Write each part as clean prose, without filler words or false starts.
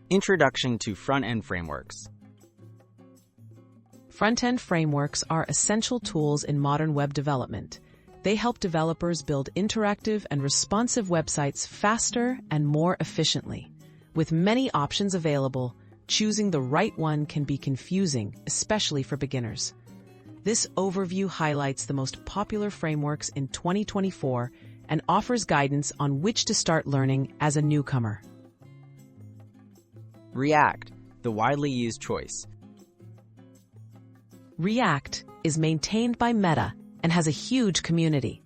Introduction to Front-End Frameworks. Front-end frameworks are essential tools in modern web development. They help developers build interactive and responsive websites faster and more efficiently. With many options available, choosing the right one can be confusing, especially for beginners. This overview highlights the most popular frameworks in 2024 and offers guidance on which to start learning as a newcomer. React, the widely used choice. React is maintained by Meta and has a huge community.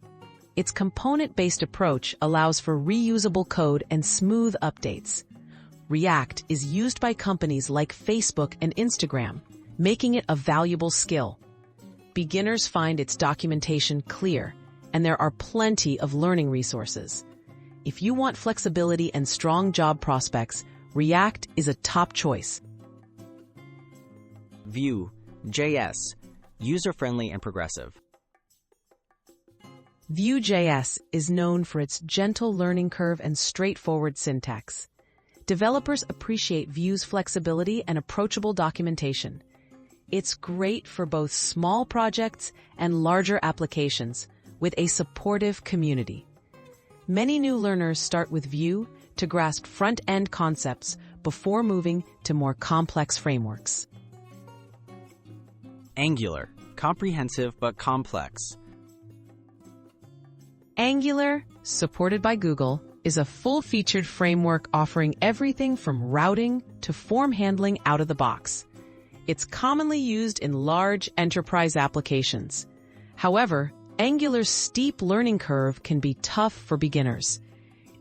Its component-based approach allows for reusable code and smooth updates. React is used by companies like Facebook and Instagram, making it a valuable skill. Beginners find its documentation clear, and there are plenty of learning resources. If you want flexibility and strong job prospects, React is a top choice. Vue.js, user-friendly and progressive. Vue.js is known for its gentle learning curve and straightforward syntax. Developers appreciate Vue's flexibility and approachable documentation. It's great for both small projects and larger applications, with a supportive community. Many new learners start with Vue to grasp front-end concepts before moving to more complex frameworks. Angular, comprehensive but complex. Angular, supported by Google, is a full-featured framework offering everything from routing to form handling out of the box. It's commonly used in large enterprise applications. However, Angular's steep learning curve can be tough for beginners.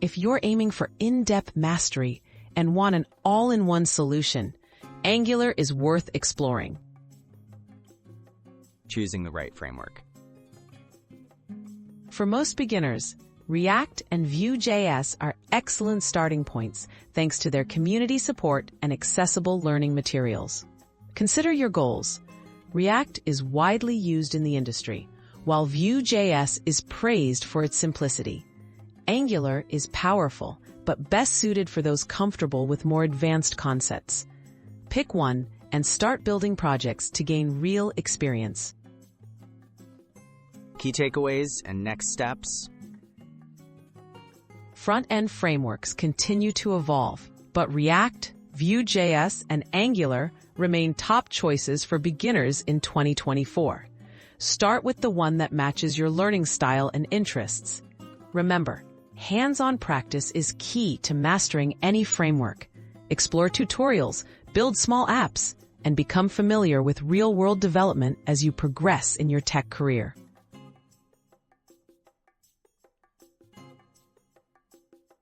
If you're aiming for in-depth mastery and want an all-in-one solution, Angular is worth exploring. Choosing the right framework. For most beginners, React and Vue.js are excellent starting points thanks to their community support and accessible learning materials. Consider your goals. React is widely used in the industry, while Vue.js is praised for its simplicity. Angular is powerful, but best suited for those comfortable with more advanced concepts. Pick one and start building projects to gain real experience. Key takeaways and next steps. Front-end frameworks continue to evolve, but React, Vue.js, and Angular remain top choices for beginners in 2024. Start with the one that matches your learning style and interests. Remember, hands-on practice is key to mastering any framework. Explore tutorials, build small apps, and become familiar with real-world development as you progress in your tech career.